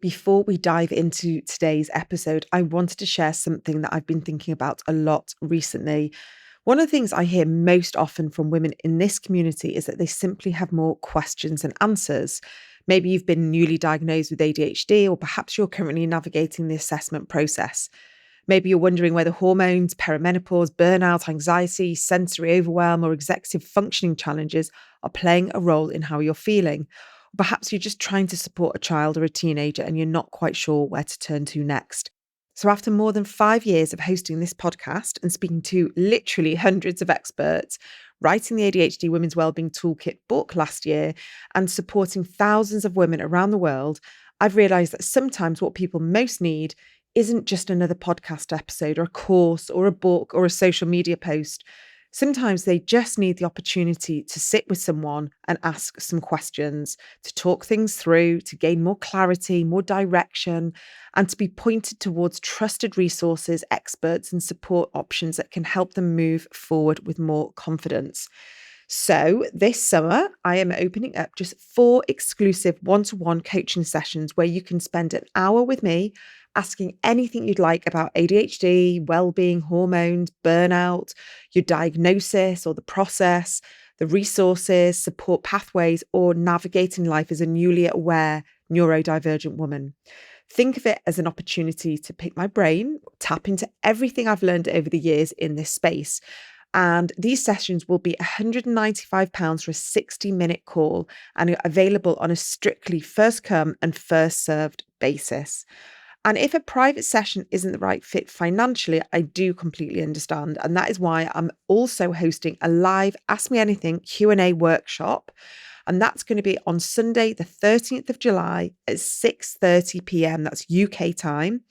Before we dive into today's episode, I wanted to share something that I've been thinking about a lot recently. One of the things I hear most often from women in this community is that they simply have more questions than answers. Maybe you've been newly diagnosed with ADHD, or perhaps you're currently navigating the assessment process. Maybe you're wondering whether hormones, perimenopause, burnout, anxiety, sensory overwhelm, or executive functioning challenges are playing a role in how you're feeling. Perhaps you're just trying to support a child or a teenager and you're not quite sure where to turn to next. So, after more than 5 years of hosting this podcast and speaking to literally hundreds of experts, writing the ADHD Women's Wellbeing Toolkit book last year, and supporting thousands of women around the world, I've realised that sometimes what people most need isn't just another podcast episode or a course or a book or a social media post. Sometimes they just need the opportunity to sit with someone and ask some questions, to talk things through, to gain more clarity, more direction, and to be pointed towards trusted resources, experts, and support options that can help them move forward with more confidence. So, this summer, I am opening up just 4 exclusive one-to-one coaching sessions where you can spend an hour with me asking anything you'd like about ADHD, well-being, hormones, burnout, your diagnosis or the process, the resources, support pathways, or navigating life as a newly aware neurodivergent woman. Think of it as an opportunity to pick my brain, tap into everything I've learned over the years in this space. And these sessions will be £195 for a 60-minute call and are available on a strictly first come and first served basis. And if a private session isn't the right fit financially, I do completely understand. And that is why I'm also hosting a live Ask Me Anything Q&A workshop. And that's going to be on Sunday, the 13th of July at 6:30 p.m. That's UK time.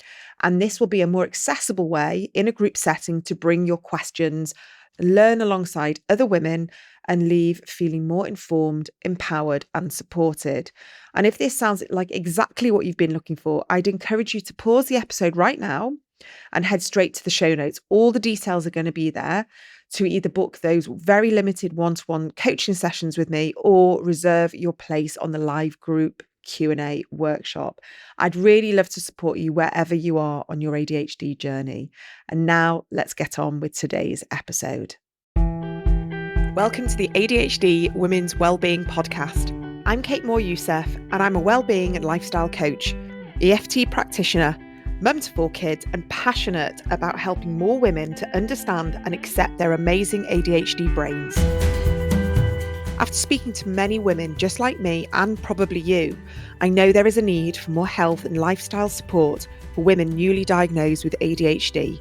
And this will be a more accessible way in a group setting to bring your questions, learn alongside other women, and leave feeling more informed, empowered, and supported. And if this sounds like exactly what you've been looking for, I'd encourage you to pause the episode right now and head straight to the show notes. All the details are going to be there to either book those very limited one-to-one coaching sessions with me or reserve your place on the live group Q&A workshop. I'd really love to support you wherever you are on your ADHD journey. And now let's get on with today's episode. Welcome to the ADHD Women's Wellbeing Podcast. I'm Kate Moore-Youssef and I'm a wellbeing and lifestyle coach, EFT practitioner, mum to 4 kids, and passionate about helping more women to understand and accept their amazing ADHD brains. After speaking to many women just like me and probably you, I know there is a need for more health and lifestyle support for women newly diagnosed with ADHD.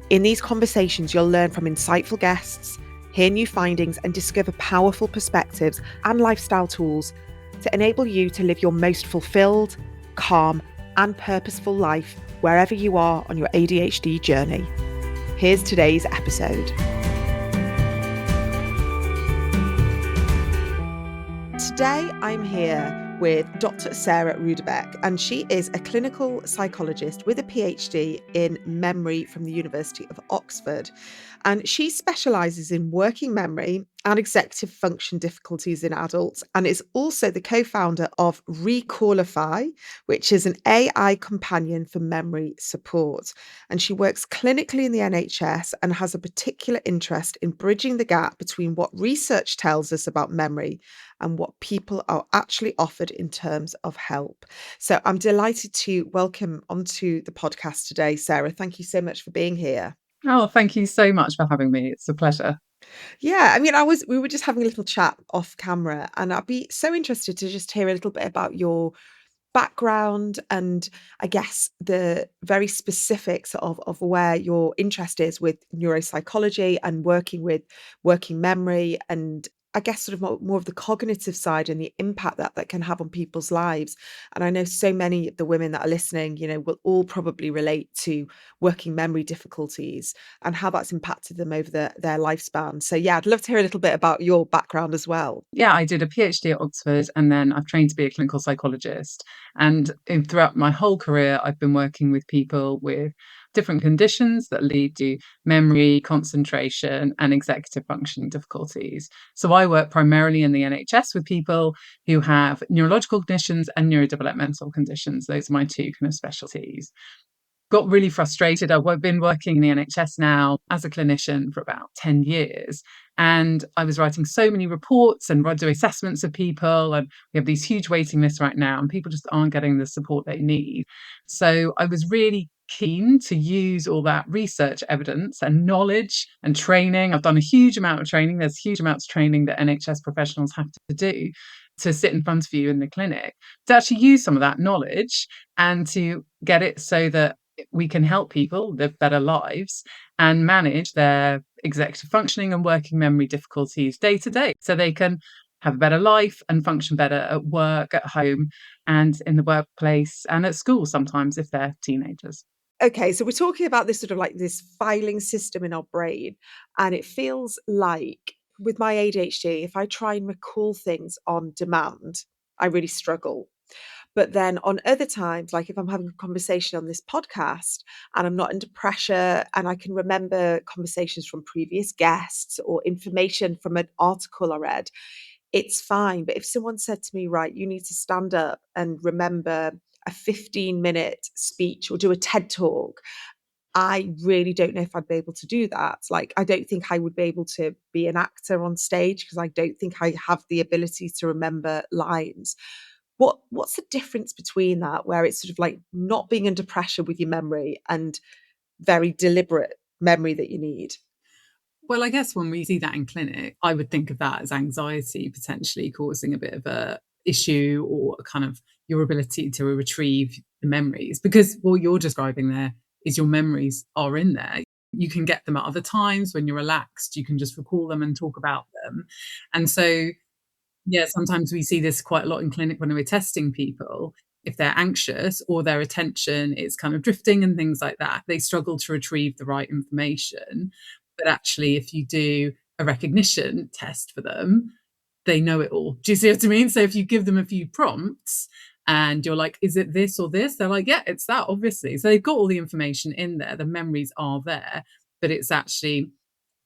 In these conversations, you'll learn from insightful guests, hear new findings, and discover powerful perspectives and lifestyle tools to enable you to live your most fulfilled, calm, and purposeful life wherever you are on your ADHD journey. Here's today's episode. Today, I'm here with Dr. Sarah Rudebeck, and she is a clinical psychologist with a PhD in memory from the University of Oxford. And she specialises in working memory and executive function difficulties in adults, and is also the co-founder of Recallify, which is an AI companion for memory support. And she works clinically in the NHS and has a particular interest in bridging the gap between what research tells us about memory and what people are actually offered in terms of help. So I'm delighted to welcome onto the podcast today, Sarah. Thank you so much for being here. Oh, thank you so much for having me. It's a pleasure. Yeah, I mean, we were just having a little chat off camera, and I'd be so interested to just hear a little bit about your background and I guess the very specifics of where your interest is with neuropsychology and working with working memory, and I guess sort of more of the cognitive side and the impact that can have on people's lives. And I know so many of the women that are listening, will all probably relate to working memory difficulties and how that's impacted them over their lifespan. So yeah, I'd love to hear a little bit about your background as well. Yeah, I did a PhD at Oxford and then I've trained to be a clinical psychologist. And throughout my whole career, I've been working with people with different conditions that lead to memory, concentration, and executive functioning difficulties. So I work primarily in the NHS with people who have neurological conditions and neurodevelopmental conditions. Those are my two kind of specialties. Got really frustrated. I've been working in the NHS now as a clinician for about 10 years. And I was writing so many reports and do assessments of people. And we have these huge waiting lists right now, and people just aren't getting the support they need. So I was really keen to use all that research evidence and knowledge and training. I've done a huge amount of training. There's huge amounts of training that NHS professionals have to do to sit in front of you in the clinic, to actually use some of that knowledge and to get it so that we can help people live better lives and manage their executive functioning and working memory difficulties day to day, so they can have a better life and function better at work, at home, and in the workplace, and at school sometimes if they're teenagers. Okay, so we're talking about this sort of like this filing system in our brain, and it feels like with my ADHD, if I try and recall things on demand, I really struggle. But then on other times, like if I'm having a conversation on this podcast and I'm not under pressure and I can remember conversations from previous guests or information from an article I read, it's fine. But if someone said to me, right, you need to stand up and remember a 15-minute speech or do a TED talk, I really don't know if I'd be able to do that. Like, I don't think I would be able to be an actor on stage because I don't think I have the ability to remember lines. What's the difference between that, where it's sort of like not being under pressure with your memory and very deliberate memory that you need? Well, I guess when we see that in clinic, I would think of that as anxiety potentially causing a bit of a issue, or a kind of your ability to retrieve the memories, because what you're describing there is your memories are in there. You can get them at other times when you're relaxed. You can just recall them and talk about them. And so, yeah, sometimes we see this quite a lot in clinic when we're testing people. If they're anxious or their attention is kind of drifting and things like that, they struggle to retrieve the right information. But actually, if you do a recognition test for them, they know it all. Do you see what I mean? So if you give them a few prompts and you're like, is it this or this? They're like, yeah, it's that, obviously. So they've got all the information in there. The memories are there, but it's actually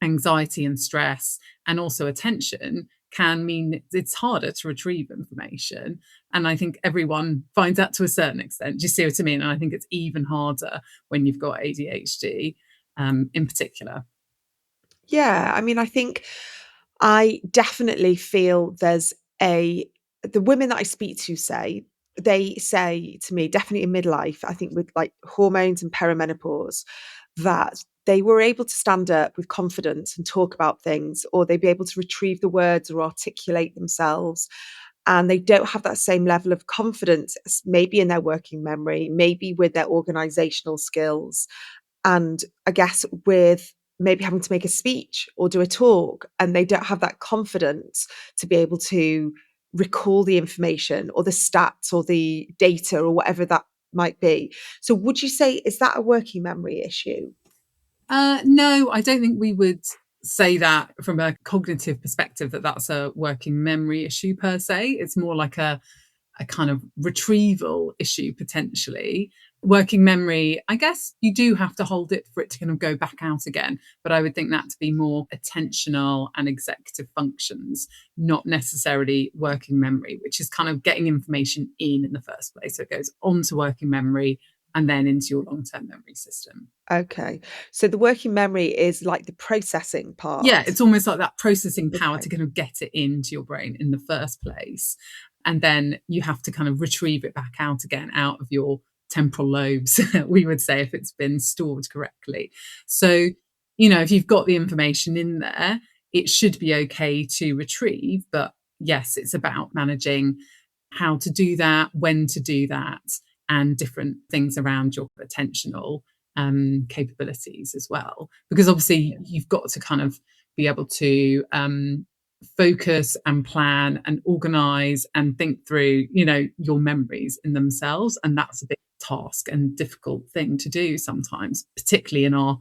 anxiety and stress and also attention can mean it's harder to retrieve information. And I think everyone finds that to a certain extent. Do you see what I mean? And I think it's even harder when you've got ADHD in particular. Yeah, I mean, I think I definitely feel there's a the women that I speak to say, they say to me, definitely in midlife, I think with like hormones and perimenopause, that they were able to stand up with confidence and talk about things, or they'd be able to retrieve the words or articulate themselves. And they don't have that same level of confidence, maybe in their working memory, maybe with their organizational skills. And I guess with maybe having to make a speech or do a talk, and they don't have that confidence to be able to recall the information or the stats or the data or whatever that might be. So would you say, is that a working memory issue? No, I don't think we would say that from a cognitive perspective, that that's a working memory issue per se. It's more like a kind of retrieval issue potentially. Working memory, I guess you do have to hold it for it to kind of go back out again. But I would think that to be more attentional and executive functions, not necessarily working memory, which is kind of getting information in the first place. So it goes on to working memory and then into your long-term memory system. Okay. So the working memory is like the processing Yeah, part. it's almost like that processing power to Okay. kind of get it into your brain in the first place. And then you have to kind of retrieve it back out again out of your temporal lobes, we would say, if it's been stored correctly. So, if you've got the information in there, it should be okay to retrieve. But yes, it's about managing how to do that, when to do that, and different things around your attentional capabilities as well. Because obviously you've got to kind of be able to focus and plan and organize and think through, your memories in themselves. And that's a big task and difficult thing to do sometimes, particularly in our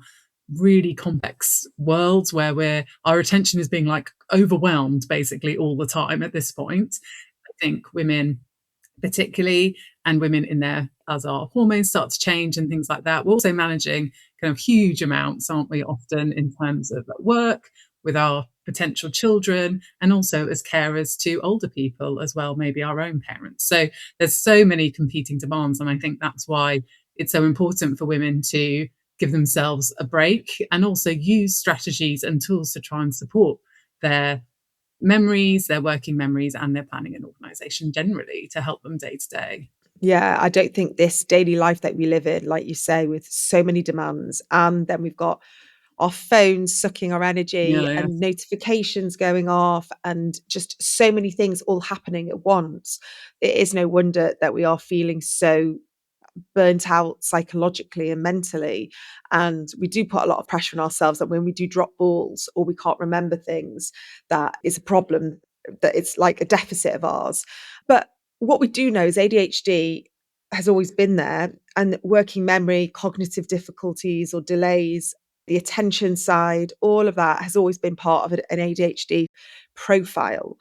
really complex worlds where our attention is being like overwhelmed basically all the time at this point. I think women particularly, and women in their as our hormones start to change and things like that. We're also managing kind of huge amounts, aren't we, often in terms of work, with our potential children, and also as carers to older people as well, maybe our own parents. So there's so many competing demands. And I think that's why it's so important for women to give themselves a break and also use strategies and tools to try and support their memories, their working memories, and their planning and organisation generally to help them day to day. Yeah, I don't think this daily life that we live in, like you say, with so many demands, and then we've got our phones sucking our energy Yeah, yeah. and notifications going off and just so many things all happening at once. It is no wonder that we are feeling so burnt out psychologically and mentally. And we do put a lot of pressure on ourselves that when we do drop balls or we can't remember things, that is a problem, that it's like a deficit of ours. But what we do know is ADHD has always been there, and working memory, cognitive difficulties or delays, the attention side, all of that has always been part of an ADHD profile.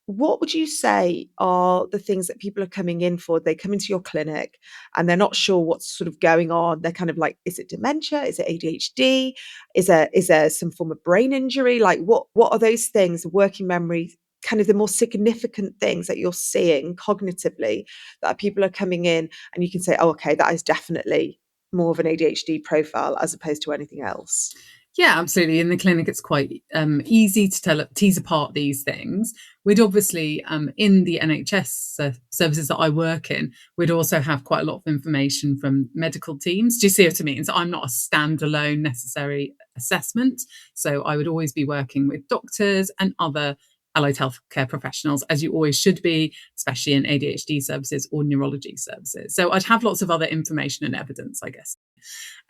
What would you say are the things that people are coming in for? They come into your clinic and they're not sure what's sort of going on. They're kind of like, is it dementia? Is it ADHD? Is there some form of brain injury? Like what are those things, working memory, kind of the more significant things that you're seeing cognitively that people are coming in and you can say, oh, okay, that is definitely more of an ADHD profile as opposed to anything else? Yeah, absolutely. In the clinic, it's quite easy to tease apart these things. We'd obviously, in the NHS services that I work in, we'd also have quite a lot of information from medical teams. Do you see what I mean? So I'm not a standalone necessary assessment. So I would always be working with doctors and other allied healthcare professionals, as you always should be, especially in ADHD services or neurology services. So I'd have lots of other information and evidence, I guess.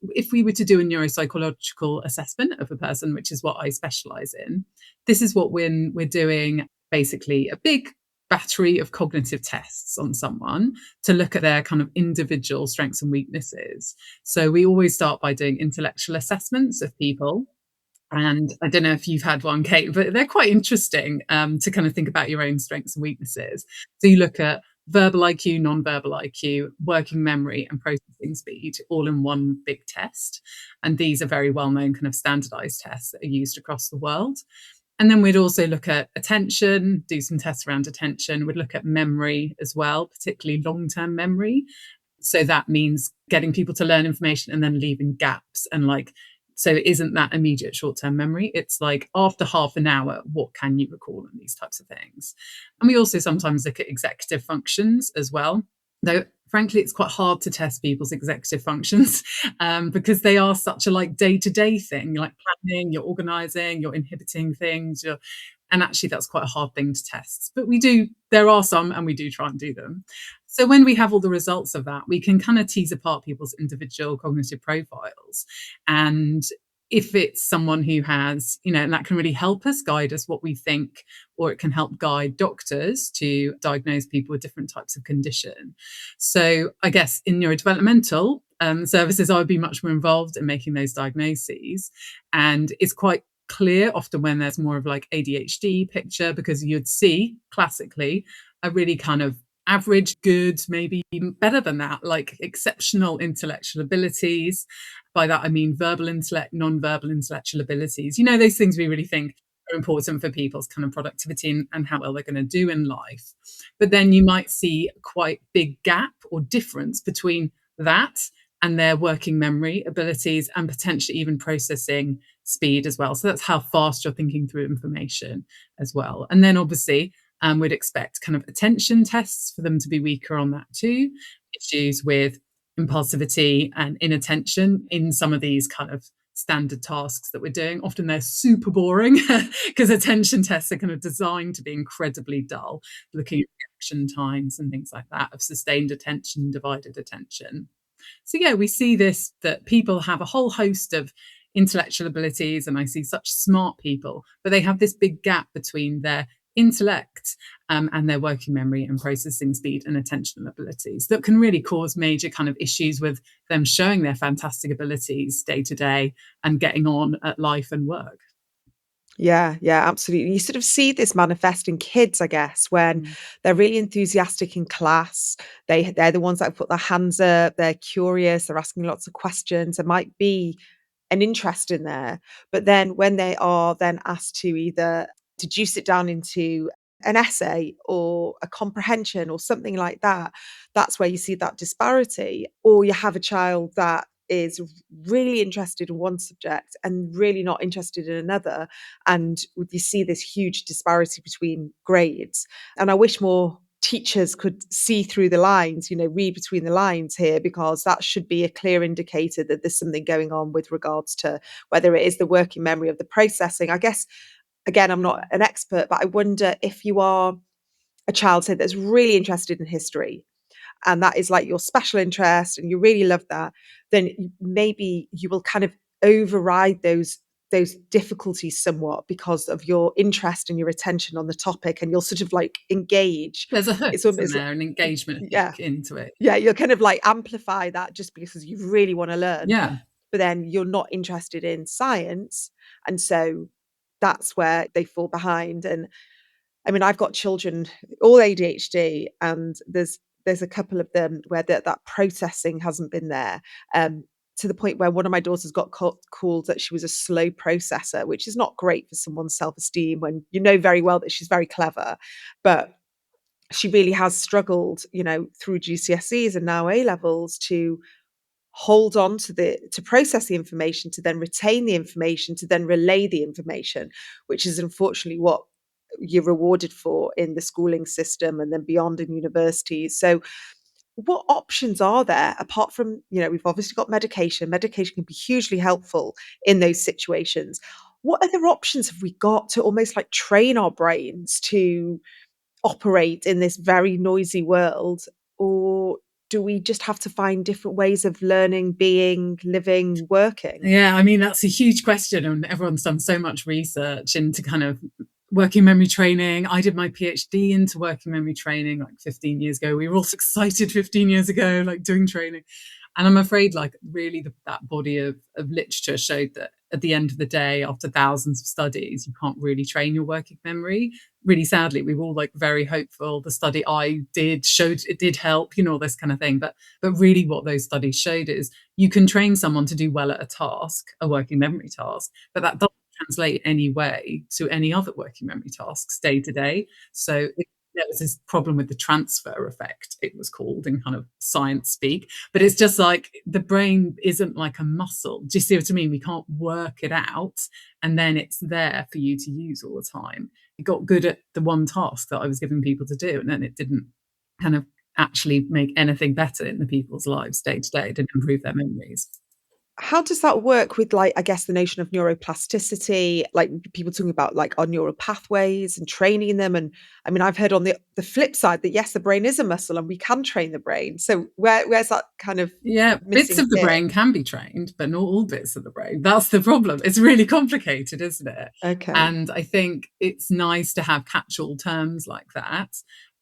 If we were to do a neuropsychological assessment of a person, which is what I specialise in, this is what we're doing, basically a big battery of cognitive tests on someone to look at their kind of individual strengths and weaknesses. So we always start by doing intellectual assessments of people. And I don't know if you've had one, Kate, but they're quite interesting to kind of think about your own strengths and weaknesses. So you look at verbal IQ, non-verbal IQ, working memory, and processing speed all in one big test. And these are very well-known kind of standardized tests that are used across the world. And then we'd also look at attention, do some tests around attention. We'd look at memory as well, particularly long-term memory. So that means getting people to learn information and then leaving gaps and so it isn't that immediate short-term memory. It's like after half an hour, what can you recall and these types of things. And we also sometimes look at executive functions as well, though frankly, it's quite hard to test people's executive functions because they are such a day-to-day thing. You're planning, you're organizing, you're inhibiting things, and actually that's quite a hard thing to test. But there are some, and we do try and do them. So when we have all the results of that, we can kind of tease apart people's individual cognitive profiles. And if it's someone who has, and that can really help us guide us what we think, or it can help guide doctors to diagnose people with different types of condition. So I guess in neurodevelopmental services, I would be much more involved in making those diagnoses. And it's quite clear often when there's more of ADHD picture, because you'd see classically a really kind of average, good, maybe even better than that, exceptional intellectual abilities. By that, I mean verbal intellect, non-verbal intellectual abilities. Those things we really think are important for people's kind of productivity and how well they're going to do in life. But then you might see a quite big gap or difference between that and their working memory abilities and potentially even processing speed as well. So that's how fast you're thinking through information as well. And then obviously, we'd expect kind of attention tests for them to be weaker on that too. Issues with impulsivity and inattention in some of these kind of standard tasks that we're doing. Often they're super boring because attention tests are kind of designed to be incredibly dull, looking at reaction times and things like that of sustained attention, divided attention. So yeah, we see this, that people have a whole host of intellectual abilities, and I see such smart people, but they have this big gap between their intellect and their working memory and processing speed and attentional abilities that can really cause major kind of issues with them showing their fantastic abilities day to day and getting on at life and work. Yeah, yeah, absolutely. You sort of see this manifest in kids, I guess, when Mm. they're really enthusiastic in class. They're the ones that put their hands up, they're curious, they're asking lots of questions. There might be an interest in there. But then when they are then asked to either deduce it down into an essay or a comprehension or something like that, that's where you see that disparity. Or you have a child that is really interested in one subject and really not interested in another, and you see this huge disparity between grades. And I wish more teachers could see through the lines, read between the lines here, because that should be a clear indicator that there's something going on with regards to whether it is the working memory of the processing. I guess, again, I'm not an expert, but I wonder if you are a child, say, that's really interested in history, and that is like your special interest and you really love that, then maybe you will kind of override those difficulties somewhat because of your interest and your attention on the topic, and you'll sort of like engage. There's a hook, It's isn't almost there? An engagement yeah, hook into it. yeah, you'll kind of like amplify that just because you really want to learn, Yeah. but then you're not interested in science, and so that's where they fall behind. And I mean, I've got children, all ADHD, and there's a couple of them where that processing hasn't been there, to the point where one of my daughters got called that she was a slow processor, which is not great for someone's self-esteem when you know very well that she's very clever. But she really has struggled, through GCSEs and now A levels, to hold on to process the information, to then retain the information, to then relay the information, which is unfortunately what you're rewarded for in the schooling system and then beyond in universities. So what options are there apart from, we've obviously got medication can be hugely helpful in those situations. What other options have we got to almost like train our brains to operate in this very noisy world? Or do we just have to find different ways of learning, being, living, working? Yeah, I mean, that's a huge question, and everyone's done so much research into kind of working memory training. I did my PhD into working memory training like 15 years ago. We were all so excited 15 years ago, like doing training. And I'm afraid, like, really, that body of literature showed that at the end of the day, after thousands of studies, you can't really train your working memory. Really sadly, we were all like very hopeful. The study I did showed it did help, all this kind of thing. But really, what those studies showed is you can train someone to do well at a task, a working memory task, but that doesn't translate any way to any other working memory tasks day to day. So there was this problem with the transfer effect, it was called in kind of science speak. But it's just like the brain isn't like a muscle. Do you see what I mean? We can't work it out and then it's there for you to use all the time. It got good at the one task that I was giving people to do, and then it didn't kind of actually make anything better in the people's lives day to day. It didn't improve their memories. How does that work with, like, I guess, the notion of neuroplasticity, like people talking about like our neural pathways and training them? And I mean, I've heard on the flip side that yes, the brain is a muscle and we can train the brain. So where's that kind of Yeah, bits missing of the bit? brain can be trained, but not all bits of the brain. That's the problem. It's really complicated, isn't it? Okay. And I think it's nice to have catch-all terms like that,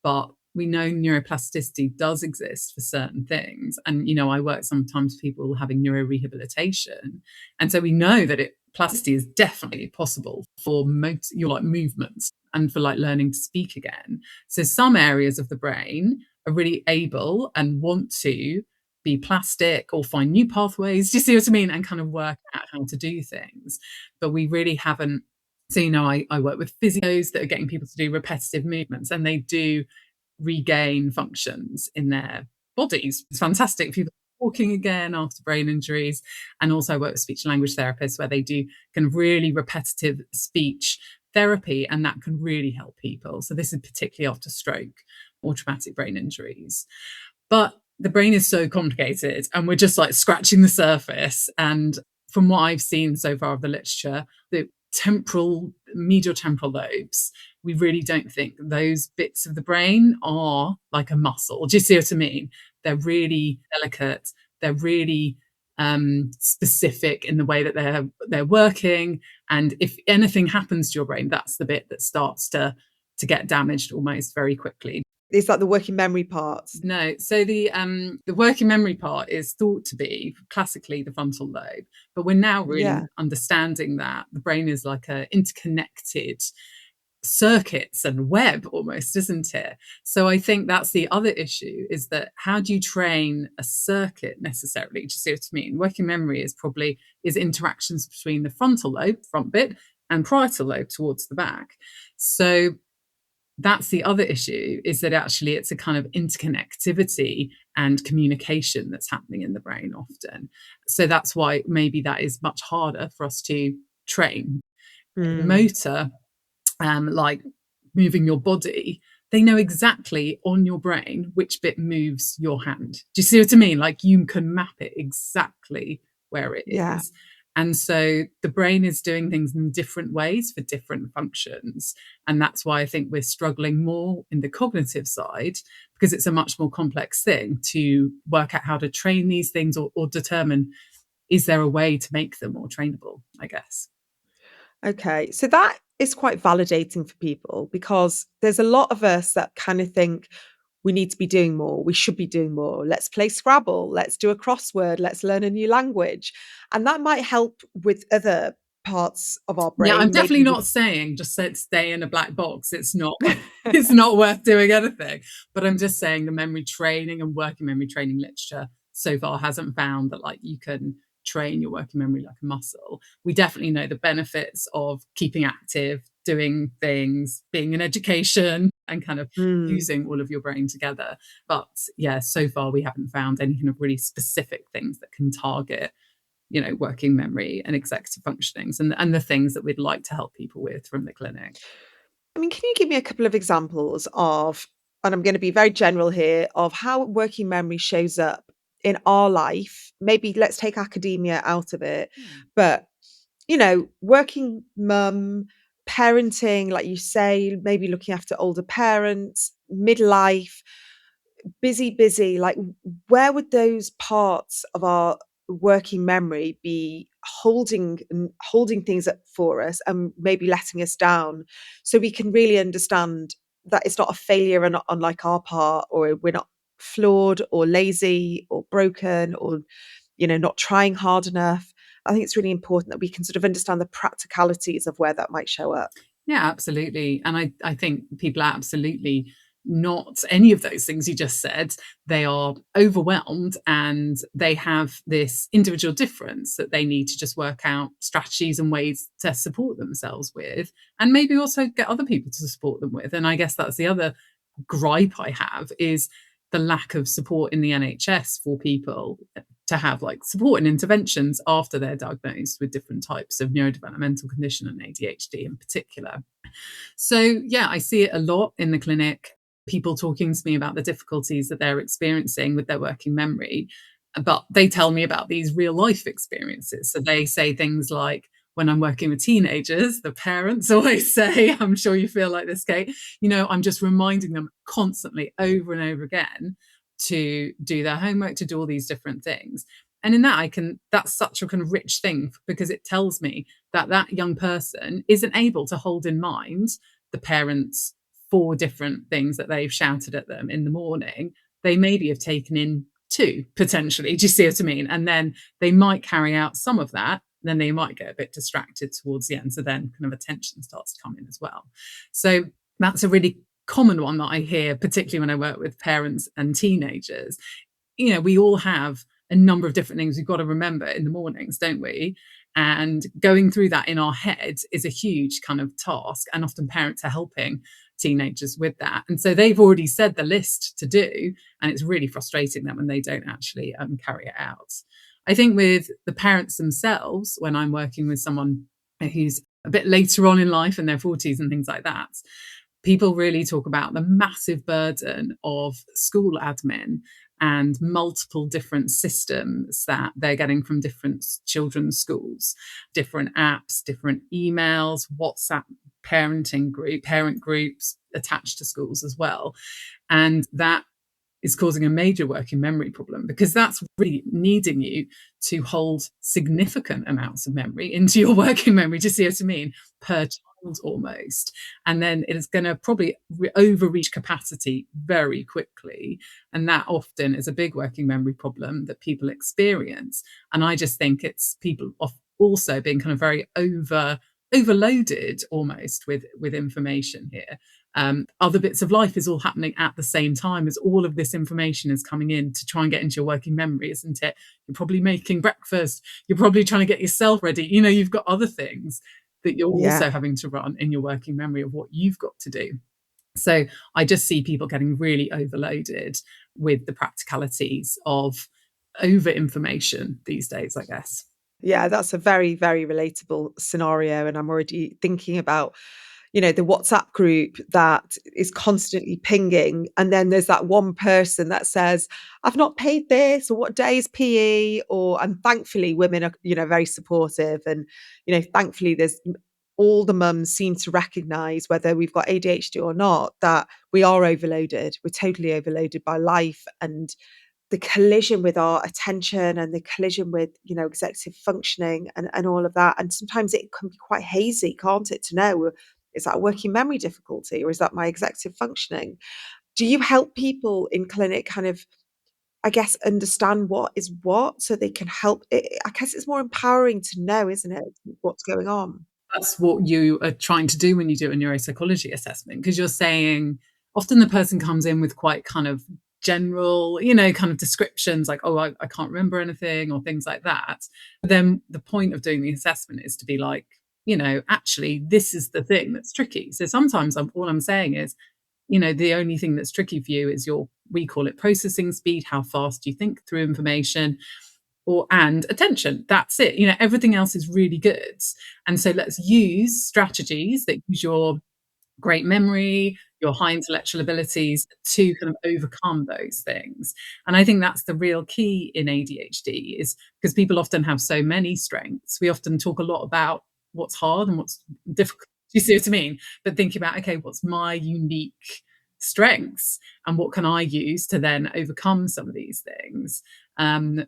but we know neuroplasticity does exist for certain things. And, I work sometimes with people having neurorehabilitation. And so we know that plasticity is definitely possible for your like movements and for like learning to speak again. So some areas of the brain are really able and want to be plastic or find new pathways. Do you see what I mean? And kind of work out how to do things. But we really haven't. So, I work with physios that are getting people to do repetitive movements, and they do regain functions in their bodies. It's fantastic. People walking again after brain injuries. And also I work with speech and language therapists where they do kind of really repetitive speech therapy, and that can really help people. So this is particularly after stroke or traumatic brain injuries. But the brain is so complicated and we're just like scratching the surface. And from what I've seen so far of the literature, the medial temporal lobes, we really don't think those bits of the brain are like a muscle. Do you see what I mean? They're really delicate. They're really specific in the way that they're working. And if anything happens to your brain, that's the bit that starts to get damaged almost very quickly. Is that the working memory part? No. So the working memory part is thought to be classically the frontal lobe, but we're now really Yeah. understanding that the brain is like a interconnected circuits and web almost, isn't it? So I think that's the other issue, is that how do you train a circuit necessarily? Do you see what I mean? Working memory is interactions between the frontal lobe, front bit, and parietal lobe towards the back. So that's the other issue, is that actually it's a kind of interconnectivity and communication that's happening in the brain often. So that's why maybe that is much harder for us to train. Mm. Motor, like moving your body, they know exactly on your brain which bit moves your hand. Do you see what I mean? Like you can map it exactly where it Yeah. is. And so the brain is doing things in different ways for different functions. And that's why I think we're struggling more in the cognitive side, because it's a much more complex thing to work out how to train these things, or determine, is there a way to make them more trainable, I guess. Okay. So that is quite validating for people, because there's a lot of us that kind of think we need to be doing more. We should be doing more. Let's play Scrabble. Let's do a crossword. Let's learn a new language. And that might help with other parts of our Yeah, I'm brain, definitely maybe not saying just stay in a black box. It's not worth doing anything. But I'm just saying the memory training and working memory training literature so far hasn't found that like you can train your working memory like a muscle. We definitely know the benefits of keeping active, doing things, being in education, and kind of Mm. using all of your brain together. But yeah, so far we haven't found any kind of really specific things that can target, working memory and executive functionings, and the things that we'd like to help people with from the clinic. I mean, can you give me a couple of examples of, and I'm going to be very general here, of how working memory shows up in our life? Maybe let's take academia out of it, Hmm. but working mum, parenting, like you say, maybe looking after older parents, midlife, busy, like where would those parts of our working memory be holding things up for us and maybe letting us down, so we can really understand that it's not a failure on like our part, or we're not flawed or lazy or broken, or not trying hard enough. I think it's really important that we can sort of understand the practicalities of where that might show up. Yeah, absolutely. And I think people are absolutely not any of those things you just said. They are overwhelmed, and they have this individual difference that they need to just work out strategies and ways to support themselves with, and maybe also get other people to support them with. And I guess that's the other gripe I have, is the lack of support in the NHS for people to have like support and interventions after they're diagnosed with different types of neurodevelopmental condition, and ADHD in particular. So, yeah, I see it a lot in the clinic. People talking to me about the difficulties that they're experiencing with their working memory, but they tell me about these real life experiences. So they say things like, when I'm working with teenagers, the parents always say, I'm sure you feel like this, Kate, I'm just reminding them constantly over and over again to do their homework, to do all these different things. And in that's such a kind of rich thing, because it tells me that that young person isn't able to hold in mind the parents' four different things that they've shouted at them in the morning. They maybe have taken in two, potentially. Do you see what I mean? And then they might carry out some of that. Then they might get a bit distracted towards the end. So then kind of attention starts to come in as well. So that's a really common one that I hear, particularly when I work with parents and teenagers. We all have a number of different things we've got to remember in the mornings, don't we? And going through that in our head is a huge kind of task. And often parents are helping teenagers with that. And so they've already said the list to do. And it's really frustrating them when they don't actually carry it out. I think with the parents themselves, when I'm working with someone who's a bit later on in life, in their 40s and things like that, people really talk about the massive burden of school admin and multiple different systems that they're getting from different children's schools, different apps, different emails, WhatsApp parent groups attached to schools as well. And that is causing a major working memory problem, because that's really needing you to hold significant amounts of memory into your working memory. Do you see what I mean? Per child. almost. And then it is going to probably overreach capacity very quickly. And that often is a big working memory problem that people experience. And I just think it's people also being kind of very overloaded almost with information here. Other bits of life is all happening at the same time as all of this information is coming in to try and get into your working memory, isn't it? You're probably making breakfast. You're probably trying to get yourself ready. You've got other things that you're Yeah. also having to run in your working memory of what you've got to do. So I just see people getting really overloaded with the practicalities of over information these days, I guess. Yeah, that's a very, very relatable scenario. And I'm already thinking about, the WhatsApp group that is constantly pinging. And then there's that one person that says, I've not paid this, or what day is PE? And thankfully women are, very supportive. And, thankfully there's all the mums seem to recognize, whether we've got ADHD or not, that we are overloaded. We're totally overloaded by life and the collision with our attention and the collision with, executive functioning and all of that. And sometimes it can be quite hazy, can't it, to know, is that a working memory difficulty or is that my executive functioning? Do you help people in clinic kind of, I guess, understand what is what so they can help? I guess it's more empowering to know, isn't it, what's going on? That's what you are trying to do when you do a neuropsychology assessment, because you're saying often the person comes in with quite kind of general, kind of descriptions like, oh, I can't remember anything or things like that. But then the point of doing the assessment is to be like, actually, this is the thing that's tricky. So sometimes all I'm saying is, the only thing that's tricky for you is we call it processing speed, how fast you think through information, and attention. That's it. Everything else is really good. And so let's use strategies that use your great memory, your high intellectual abilities to kind of overcome those things. And I think that's the real key in ADHD, is because people often have so many strengths. We often talk a lot about what's hard and what's difficult. Do you see what I mean? But thinking about, okay, what's my unique strengths and what can I use to then overcome some of these things?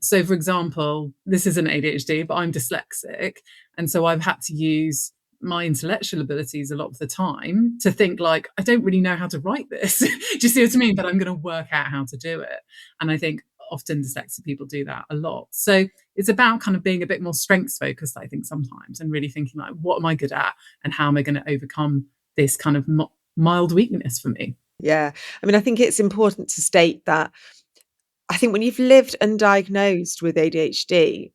So, for example, this isn't ADHD, but I'm dyslexic. And so I've had to use my intellectual abilities a lot of the time to think like, I don't really know how to write this. Do you see what I mean? But I'm going to work out how to do it. And I think often dyslexic people do that a lot. So it's about kind of being a bit more strengths focused, I think, sometimes, and really thinking like, what am I good at and how am I going to overcome this kind of mild weakness for me? Yeah. I mean, I think it's important to state that I think when you've lived undiagnosed with ADHD,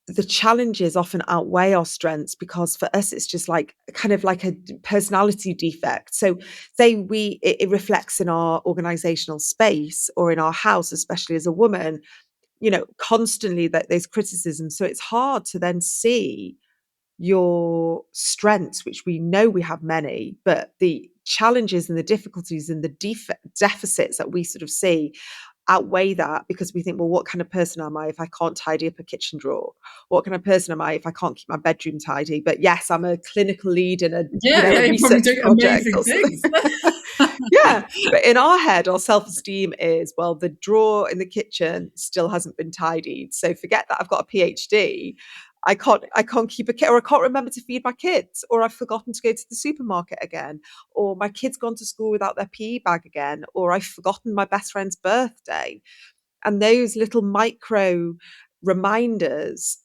the challenges often outweigh our strengths because for us it's just like kind of like a personality defect. So say it reflects in our organizational space or in our house, especially as a woman, constantly that there's criticism. So it's hard to then see your strengths, which we know we have many, but the challenges and the difficulties and the deficits that we sort of see outweigh that because we think, well, what kind of person am I if I can't tidy up a kitchen drawer? What kind of person am I if I can't keep my bedroom tidy? But yes, I'm a clinical lead in a Yeah, you're probably research doing project amazing or something. things. Yeah, but in our head, our self-esteem is, well, the drawer in the kitchen still hasn't been tidied. So forget that I've got a PhD. I can't keep a kid, or I can't remember to feed my kids, or I've forgotten to go to the supermarket again, or my kid's gone to school without their PE bag again, or I've forgotten my best friend's birthday. And those little micro reminders,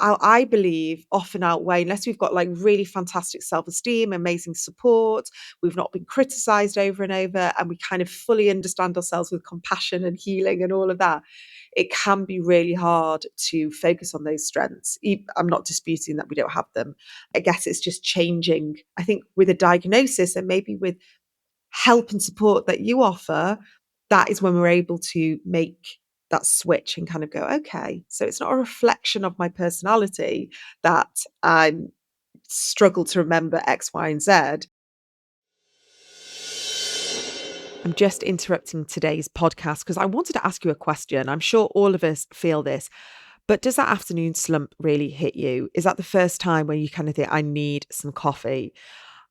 I believe often outweigh, unless we've got like really fantastic self-esteem, amazing support, we've not been criticized over and over, and we kind of fully understand ourselves with compassion and healing and all of that. It can be really hard to focus on those strengths. I'm not disputing that we don't have them. I guess it's just changing. I think with a diagnosis and maybe with help and support that you offer, that is when we're able to make that switch and kind of go, okay, so it's not a reflection of my personality that I struggle to remember X, Y, and Z. I'm just interrupting today's podcast because I wanted to ask you a question. I'm sure all of us feel this, but does that afternoon slump really hit you? Is that the first time when you kind of think, I need some coffee?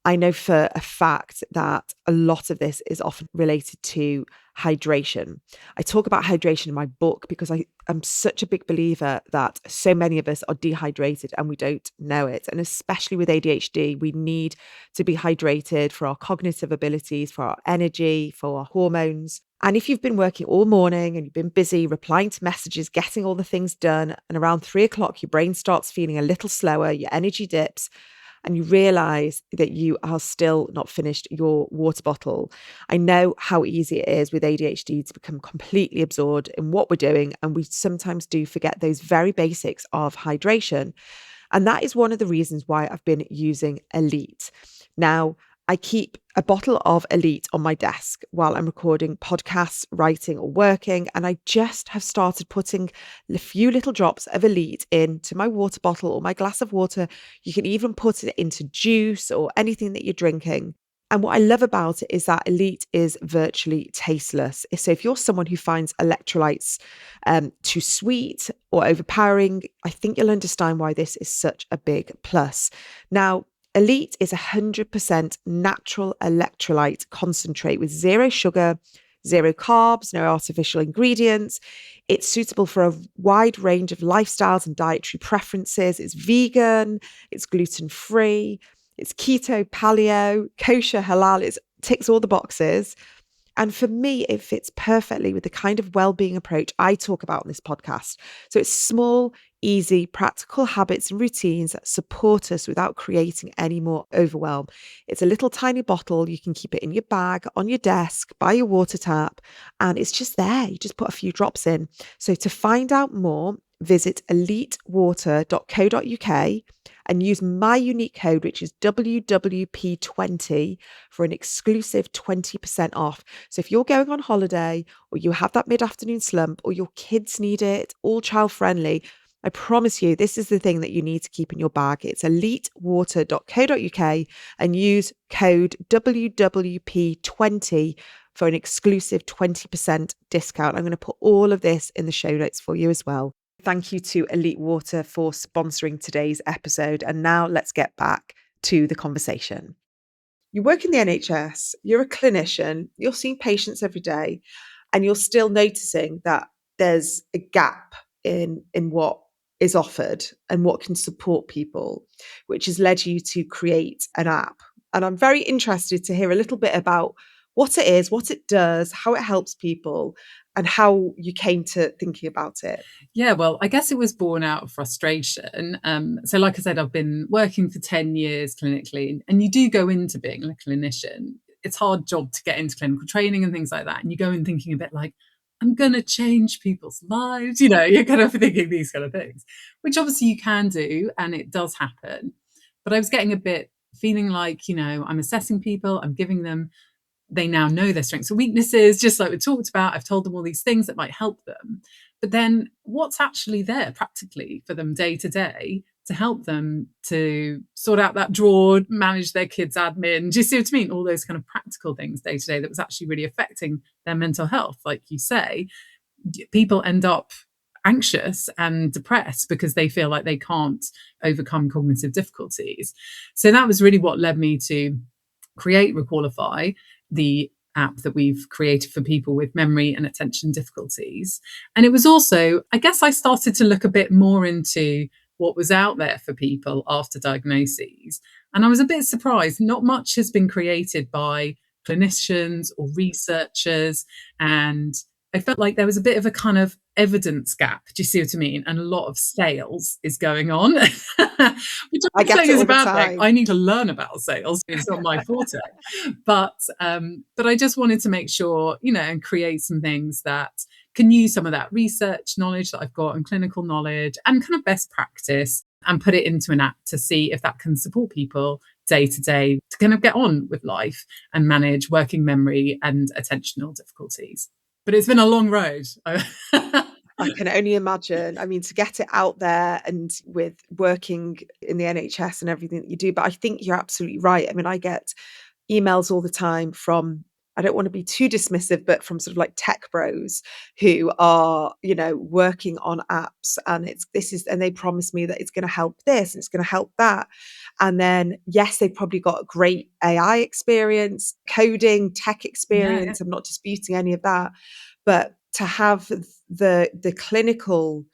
I know for a fact that a lot of this is often related to hydration. I talk about hydration in my book because I'm such a big believer that so many of us are dehydrated and we don't know it. And especially with ADHD, we need to be hydrated for our cognitive abilities, for our energy, for our hormones. And if you've been working all morning and you've been busy replying to messages, getting all the things done, and around 3 o'clock, your brain starts feeling a little slower, your energy dips, and you realize that you are still not finished your water bottle. I know how easy it is with ADHD to become completely absorbed in what we're doing. And we sometimes do forget those very basics of hydration. And that is one of the reasons why I've been using Elite. Now, I keep a bottle of Elite on my desk while I'm recording podcasts, writing, or working. And I just have started putting a few little drops of Elite into my water bottle or my glass of water. You can even put it into juice or anything that you're drinking. And what I love about it is that Elite is virtually tasteless. So if you're someone who finds electrolytes too sweet or overpowering, I think you'll understand why this is such a big plus. Now, Elite is 100% natural electrolyte concentrate with zero sugar, zero carbs, no artificial ingredients. It's suitable for a wide range of lifestyles and dietary preferences. It's vegan, it's gluten-free, it's keto, paleo, kosher, halal. It ticks all the boxes. And for me, it fits perfectly with the kind of well-being approach I talk about on this podcast. So it's small, easy, practical habits and routines that support us without creating any more overwhelm. It's a little tiny bottle. You can keep it in your bag, on your desk, by your water tap, and it's just there. You just put a few drops in. So to find out more, visit elitewater.co.uk and use my unique code, which is WWP20, for an exclusive 20% off. So if you're going on holiday or you have that mid-afternoon slump or your kids need it, all child friendly, I promise you, this is the thing that you need to keep in your bag. It's elitewater.co.uk and use code WWP20 for an exclusive 20% discount. I'm going to put all of this in the show notes for you as well. Thank you to Elite Water for sponsoring today's episode. And now let's get back to the conversation. You work in the NHS, you're a clinician, you're seeing patients every day, and you're still noticing that there's a gap in what is offered and what can support people, which has led you to create an app. And I'm very interested to hear a little bit about what it is, what it does, how it helps people, and how you came to thinking about it. Yeah, well, I guess it was born out of frustration. So, like I said, I've been working for 10 years clinically, and you do go into being a clinician. It's a hard job to get into clinical training and things like that. And you go in thinking a bit like, I'm going to change people's lives. You know, you're kind of thinking these kind of things, which obviously you can do, and it does happen. But I was getting a bit feeling like, I'm assessing people, I'm giving them, they now know their strengths and weaknesses, just like we talked about. I've told them all these things that might help them. But then what's actually there practically for them day to day to help them to sort out that drawer, manage their kids' admin? Do you see what I mean? All those kind of practical things day to day that was actually really affecting their mental health. Like you say, people end up anxious and depressed because they feel like they can't overcome cognitive difficulties. So that was really what led me to create Recallify, the app that we've created for people with memory and attention difficulties. And it was also, I guess I started to look a bit more into what was out there for people after diagnoses. And I was a bit surprised. Not much has been created by clinicians or researchers. And I felt like there was a bit of a kind of evidence gap. Do you see what I mean? And a lot of sales is going on, which I I'm get saying it is all a the bad thing. time. I need to learn about sales. It's not my forte. But I just wanted to make sure, and create some things that can use some of that research knowledge that I've got and clinical knowledge and kind of best practice and put it into an app to see if that can support people day to day to kind of get on with life and manage working memory and attentional difficulties. But it's been a long road. I can only imagine. I mean, to get it out there and with working in the NHS and everything that you do. But I think you're absolutely right. I mean, I get emails all the time from I don't want to be too dismissive, but from sort of like tech bros who are, working on apps, and and they promise me that it's going to help this and it's going to help that. And then, yes, they've probably got a great AI experience, coding, tech Yeah, yeah. experience. I'm not disputing any of that. But to have the clinical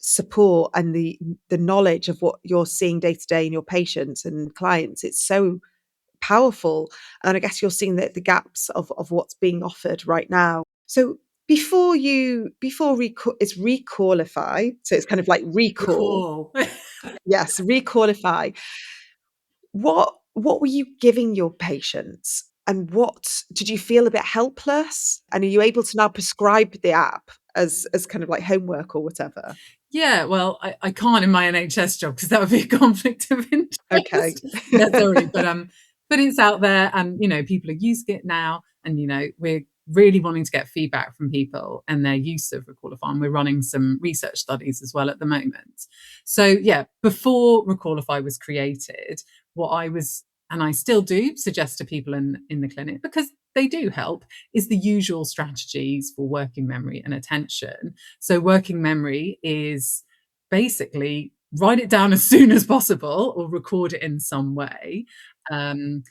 support and the knowledge of what you're seeing day to day in your patients and clients, it's so powerful. And I guess you're seeing the gaps of what's being offered right now. So it's Recallify, so it's kind of like recall. Recall. Yes, Recallify. What were you giving your patients? And what did you feel a bit helpless? And are you able to now prescribe the app as kind of like homework or whatever? Yeah, well, I can't in my NHS job because that would be a conflict of Okay. interest. Yeah, sorry, but it's out there, and people are using it now, and we're really wanting to get feedback from people and their use of Recallify. And we're running some research studies as well at the moment. So yeah, before Recallify was created, what I was, and I still do suggest to people in the clinic, because they do help, is the usual strategies for working memory and attention. So working memory is basically write it down as soon as possible or record it in some way. Um,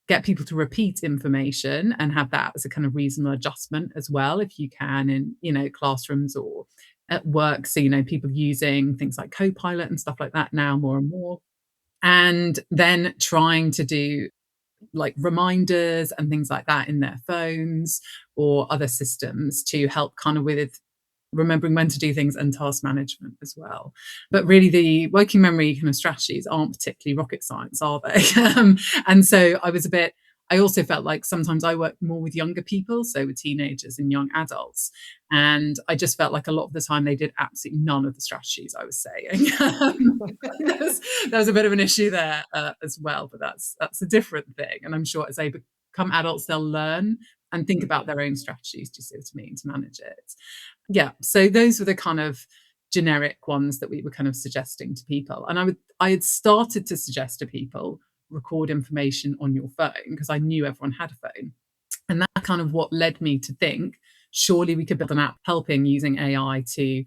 get people to repeat information and have that as a kind of reasonable adjustment as well, if you can, in classrooms or at work. So people using things like Copilot and stuff like that now more and more. And then trying to do like reminders and things like that in their phones or other systems to help kind of with remembering when to do things and task management as well. But really, the working memory kind of strategies aren't particularly rocket science, are they? And so I also felt like sometimes I work more with younger people, so with teenagers and young adults. And I just felt like a lot of the time they did absolutely none of the strategies I was saying. There was a bit of an issue there as well, but that's a different thing. And I'm sure as they become adults, they'll learn and think about their own strategies, do you see what I mean, to manage it. Yeah, so those were the kind of generic ones that we were kind of suggesting to people. And I had started to suggest to people record information on your phone because I knew everyone had a phone. And that kind of what led me to think, surely we could build an app helping using AI to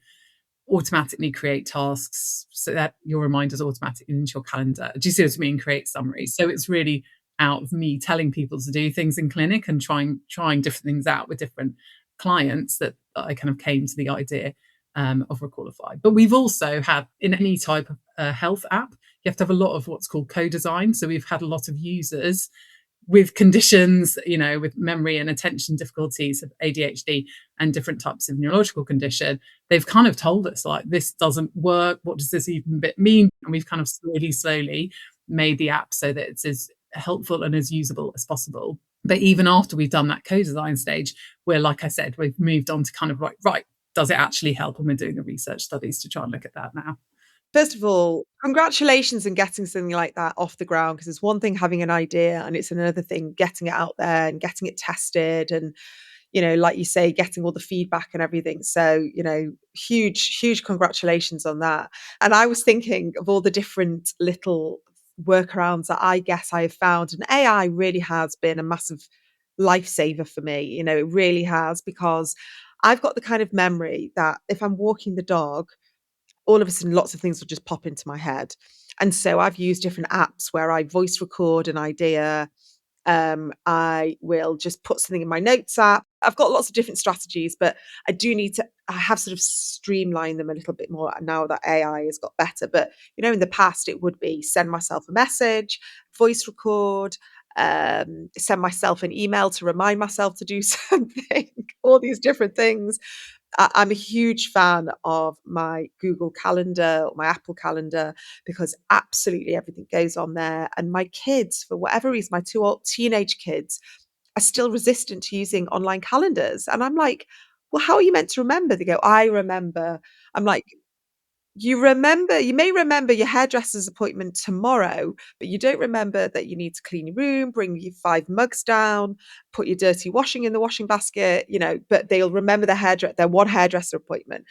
automatically create tasks so that your reminders automatically into your calendar. Do you see what I mean? Create summaries. So it's really out of me telling people to do things in clinic and trying different things out with different clients that I kind of came to the idea of Recallify. But we've also had, in any type of health app, you have to have a lot of what's called co-design. So we've had a lot of users with conditions, with memory and attention difficulties of ADHD and different types of neurological condition. They've kind of told us, like, this doesn't work. What does this even bit mean? And we've kind of slowly made the app so that it's as helpful and as usable as possible. But even after we've done that co-design stage, where, like I said, we've moved on to kind of right, does it actually help? And we're doing the research studies to try and look at that now. First of all, congratulations on getting something like that off the ground, because it's one thing having an idea and it's another thing getting it out there and getting it tested and, like you say, getting all the feedback and everything. So, huge congratulations on that. And I was thinking of all the different little workarounds that I guess I have found, and AI really has been a massive lifesaver for me. It really has, because I've got the kind of memory that if I'm walking the dog, all of a sudden lots of things will just pop into my head. And so I've used different apps where I voice record an idea. I will just put something in my notes app. I've got lots of different strategies, but I have sort of streamlined them a little bit more now that AI has got better. But, in the past, it would be send myself a message, voice record, send myself an email to remind myself to do something, all these different things. I'm a huge fan of my Google Calendar or my Apple Calendar, because absolutely everything goes on there. And my kids, for whatever reason, my two old teenage kids are still resistant to using online calendars. And I'm like, well, how are you meant to remember? They go, I remember. I'm like, you may remember your hairdresser's appointment tomorrow, but you don't remember that you need to clean your room, bring your 5 mugs down, put your dirty washing in the washing basket, but they'll remember their one hairdresser appointment.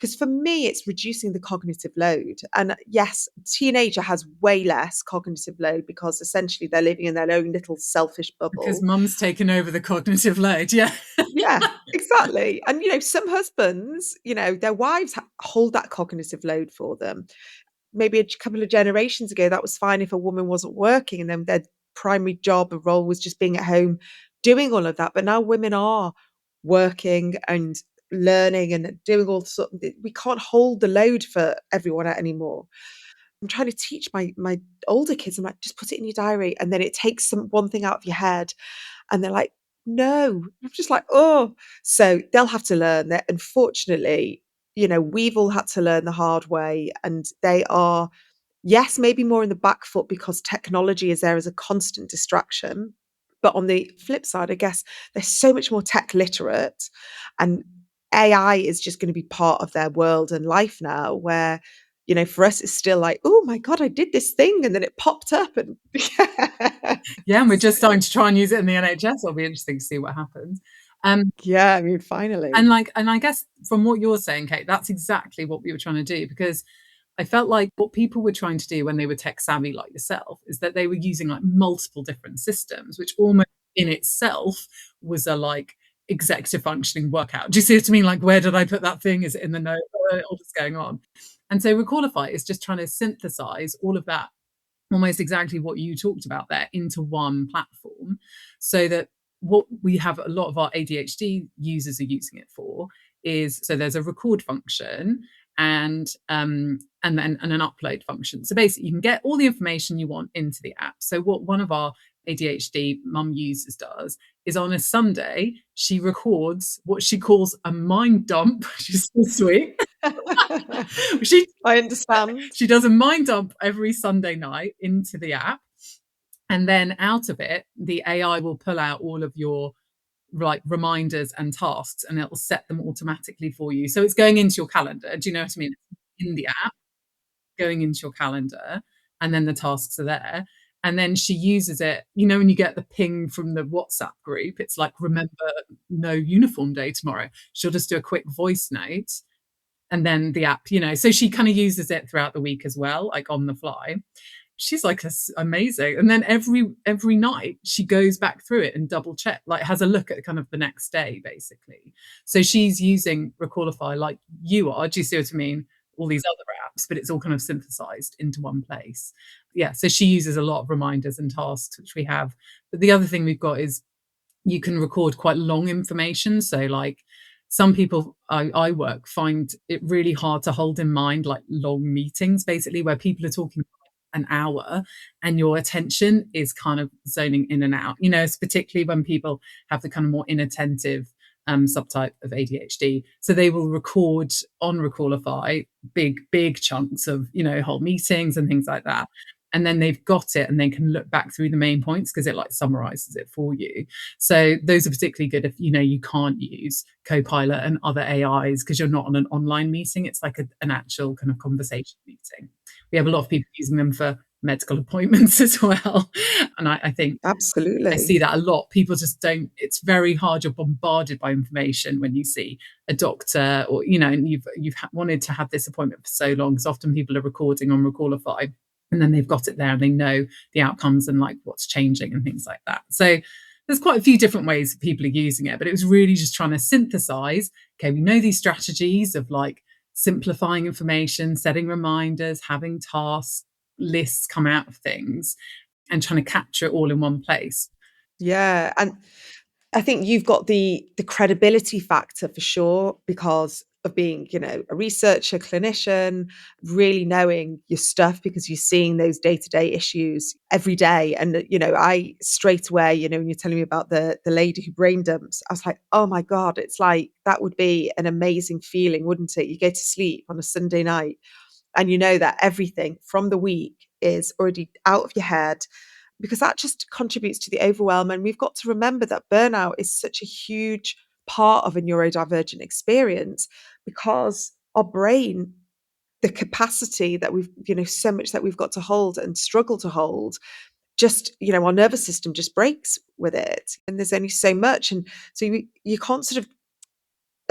Because for me, it's reducing the cognitive load. And yes, a teenager has way less cognitive load because essentially they're living in their own little selfish Because bubble. mum's taken over the cognitive load. Yeah. Yeah, exactly. And, some husbands, their wives hold that cognitive load for them. Maybe a couple of generations ago, that was fine if a woman wasn't working and then their primary job or role was just being at home doing all of that. But now women are working and learning and doing all sorts. We can't hold the load for everyone anymore. I'm trying to teach my older kids. I'm like, just put it in your diary, and then it takes one thing out of your head, and they're like, no. I'm just like, oh. So they'll have to learn that. Unfortunately, we've all had to learn the hard way, and they are, yes, maybe more in the back foot because technology is there as a constant distraction. But on the flip side, I guess they're so much more tech literate, and AI is just going to be part of their world and life now, where, for us, it's still like, oh my God, I did this thing. And then it popped up. And Yeah, and we're just starting to try and use it in the NHS. It'll be interesting to see what happens. Yeah, I mean, finally. And I guess from what you're saying, Kate, that's exactly what we were trying to do, because I felt like what people were trying to do when they were tech savvy like yourself is that they were using like multiple different systems, which almost in itself was a like executive functioning workout. Do you see what I mean? Like, where did I put that thing? Is it in the note? What's going on? And so Recallify is just trying to synthesize all of that, almost exactly what you talked about there, into one platform, so that what we have a lot of our ADHD users are using it for is, so there's a record function and then an upload function. So basically you can get all the information you want into the app. So what one of our ADHD mum users does is on a Sunday, she records what she calls a mind dump. She's so sweet. she I understand. she does a mind dump every Sunday night into the app. And then out of it, the AI will pull out all of your like reminders and tasks, and it'll set them automatically for you. So it's going into your calendar. Do you know what I mean? In the app, going into your calendar, and then the tasks are there. And then she uses it, when you get the ping from the WhatsApp group, it's like, remember, no uniform day tomorrow. She'll just do a quick voice note, and then the app, so she kind of uses it throughout the week as well, like on the fly. She's like amazing. And then every night she goes back through it and double check, like has a look at kind of the next day, basically. So she's using Recallify like you are. Do you see what I mean? All these other apps, but it's all kind of synthesized into one place. Yeah. So she uses a lot of reminders and tasks, which we have. But the other thing we've got is you can record quite long information. So like some people I work find it really hard to hold in mind like long meetings, basically, where people are talking an hour and your attention is kind of zoning in and out. It's particularly when people have the kind of more inattentive subtype of ADHD. So they will record on Recallify big chunks of, whole meetings and things like that. And then they've got it and they can look back through the main points because it like summarizes it for you. So those are particularly good if, you can't use Copilot and other AIs because you're not on an online meeting. It's like an actual kind of conversation meeting. We have a lot of people using them for medical appointments as well. And I think I see Absolutely. that a lot. People just don't, it's very hard. You're bombarded by information when you see a doctor or, and you've wanted to have this appointment for so long. Because often people are recording on Recallify and then they've got it there and they know the outcomes and like what's changing and things like that. So there's quite a few different ways people are using it, but it was really just trying to synthesize. Okay, we know these strategies of like simplifying information, setting reminders, having tasks, lists come out of things, and trying to capture it all in one place. Yeah, and I think you've got the credibility factor for sure because of being, a researcher, clinician, really knowing your stuff because you're seeing those day-to-day issues every day. And, I straight away, when you're telling me about the lady who brain dumps, I was like, oh my God, it's like that would be an amazing feeling, wouldn't it? You go to sleep on a Sunday night and you know that everything from the week is already out of your head because that just contributes to the overwhelm. And we've got to remember that burnout is such a huge part of a neurodivergent experience because our brain, the capacity that we've, so much that we've got to hold and struggle to hold, just, our nervous system just breaks with it. And there's only so much. And so you can't sort of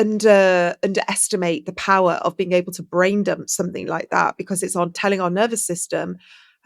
underestimate the power of being able to brain dump something like that, because it's on telling our nervous system,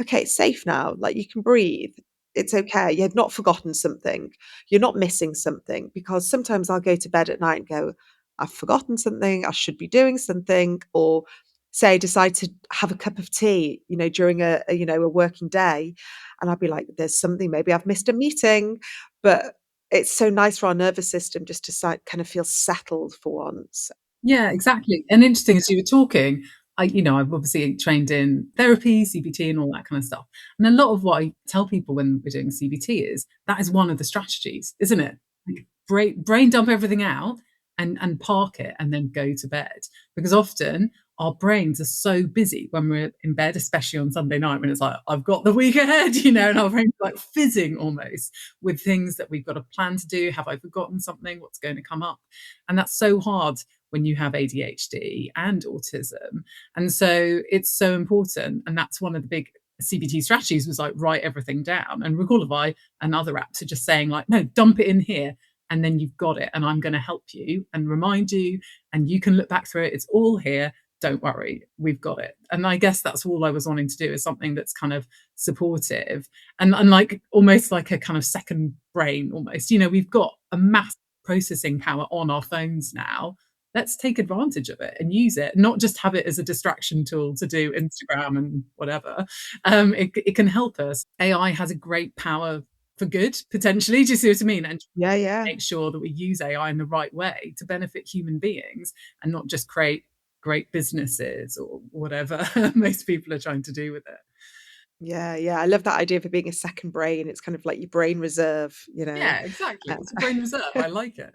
okay, it's safe now. Like, you can breathe. It's okay. You've not forgotten something. You're not missing something. Because sometimes I'll go to bed at night and go, I've forgotten something. I should be doing something. Or say I decide to have a cup of tea, during a working day, and I'll be like, there's something. Maybe I've missed a meeting, but it's so nice for our nervous system just to kind of feel settled for once. Yeah, exactly. And interesting, as you were talking, I've obviously trained in therapy, CBT, and all that kind of stuff. And a lot of what I tell people when we're doing CBT is that is one of the strategies, isn't it? Like, brain dump everything out and park it and then go to bed. Because often our brains are so busy when we're in bed, especially on Sunday night, when it's like, I've got the week ahead, and our brains are like fizzing almost with things that we've got a plan to do. Have I forgotten something? What's going to come up? And that's so hard when you have ADHD and autism. And so it's so important. And that's one of the big CBT strategies, was like, write everything down. And Recallify and other apps are just saying, like, no, dump it in here. And then you've got it. And I'm going to help you and remind you. And you can look back through it. It's all here. Don't worry, we've got it. And I guess that's all I was wanting to do, is something that's kind of supportive and like almost like a kind of second brain almost. We've got a mass processing power on our phones now. Let's take advantage of it and use it, not just have it as a distraction tool to do Instagram and whatever. It can help us. AI has a great power for good, potentially. Do you see what I mean? And Yeah, yeah. make sure that we use AI in the right way to benefit human beings and not just create great businesses or whatever most people are trying to do with it. Yeah, yeah. I love that idea of it being a second brain. It's kind of like your brain reserve, Yeah, exactly. Uh, It's a brain reserve. I like it.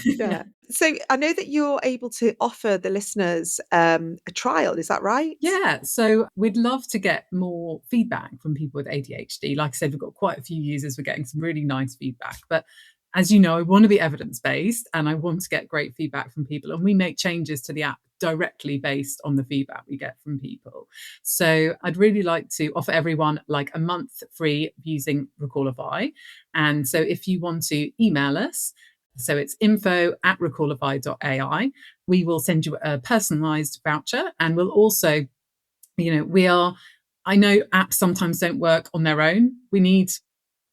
Yeah. yeah. So I know that you're able to offer the listeners a trial. Is that right? Yeah, so we'd love to get more feedback from people with ADHD. Like I said, we've got quite a few users. We're getting some really nice feedback. But as you know, I want to be evidence-based and I want to get great feedback from people. And we make changes to the app directly based on the feedback we get from people. So I'd really like to offer everyone like a month free using Recallify. And so if you want to email us, so it's info@recallify.ai. We will send you a personalized voucher, and we'll also, I know apps sometimes don't work on their own. We need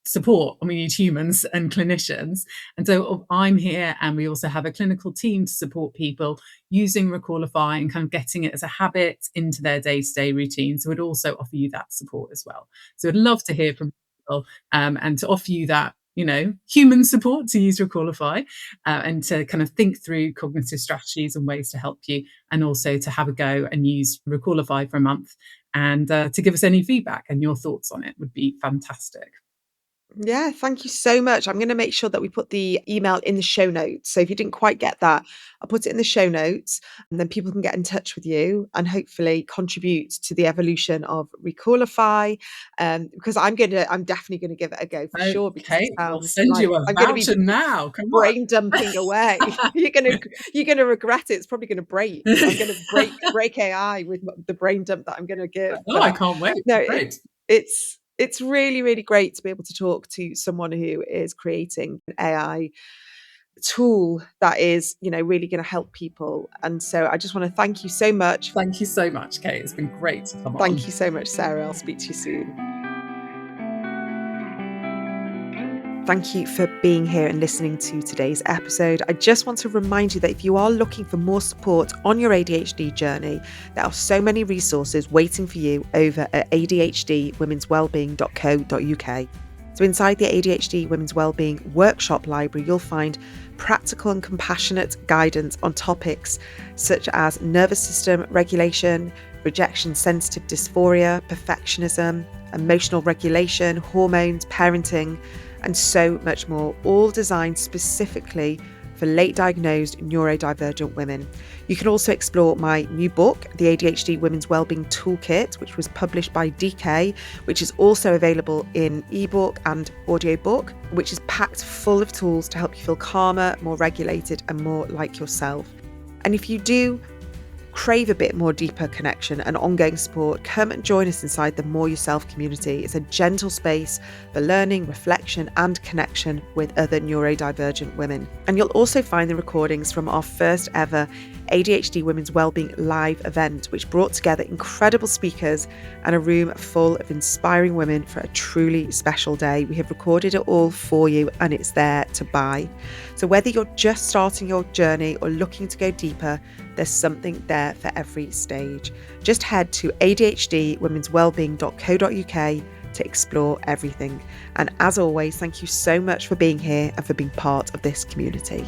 support and we need humans and clinicians. And so I'm here, and we also have a clinical team to support people using Recallify and kind of getting it as a habit into their day-to-day routine. So we'd also offer you that support as well. So I'd love to hear from people and to offer you that, human support to use Recallify and to kind of think through cognitive strategies and ways to help you, and also to have a go and use Recallify for a month, and to give us any feedback, and your thoughts on it would be fantastic. Yeah, thank you so much. I'm going to make sure that we put the email in the show notes. So if you didn't quite get that, I'll put it in the show notes, and then people can get in touch with you and hopefully contribute to the evolution of Recallify. Because I'm definitely going to give it a go for sure, because it Okay, we'll sounds send like you a I'm going to be voucher now. Come on. brain dumping away. You're gonna regret it. It's probably going to break. I'm going to break AI with the brain dump that I'm going to give. Oh, I But can't wait. no, Great. it's really, really great to be able to talk to someone who is creating an AI tool that is, really going to help people. And so I just want to thank you so much. Thank you so much, Kate. It's been great to come on. Thank you so much, Sarah. I'll speak to you soon. Thank you for being here and listening to today's episode. I just want to remind you that if you are looking for more support on your ADHD journey, there are so many resources waiting for you over at ADHDwomenswellbeing.co.uk. So inside the ADHD Women's Wellbeing Workshop Library, you'll find practical and compassionate guidance on topics such as nervous system regulation, rejection sensitive dysphoria, perfectionism, emotional regulation, hormones, parenting, and so much more, all designed specifically for late diagnosed neurodivergent women. You can also explore my new book, The ADHD Women's Wellbeing Toolkit, which was published by DK, which is also available in ebook and audiobook, which is packed full of tools to help you feel calmer, more regulated, and more like yourself. And if you do crave a bit more deeper connection and ongoing support, come and join us inside the More Yourself community. It's a gentle space for learning, reflection, and connection with other neurodivergent women. And you'll also find the recordings from our first ever ADHD Women's Wellbeing live event, which brought together incredible speakers and a room full of inspiring women for a truly special day. We have recorded it all for you and it's there to buy. So whether you're just starting your journey or looking to go deeper, there's something there for every stage. Just head to adhdwomenswellbeing.co.uk to explore everything. And as always, thank you so much for being here and for being part of this community.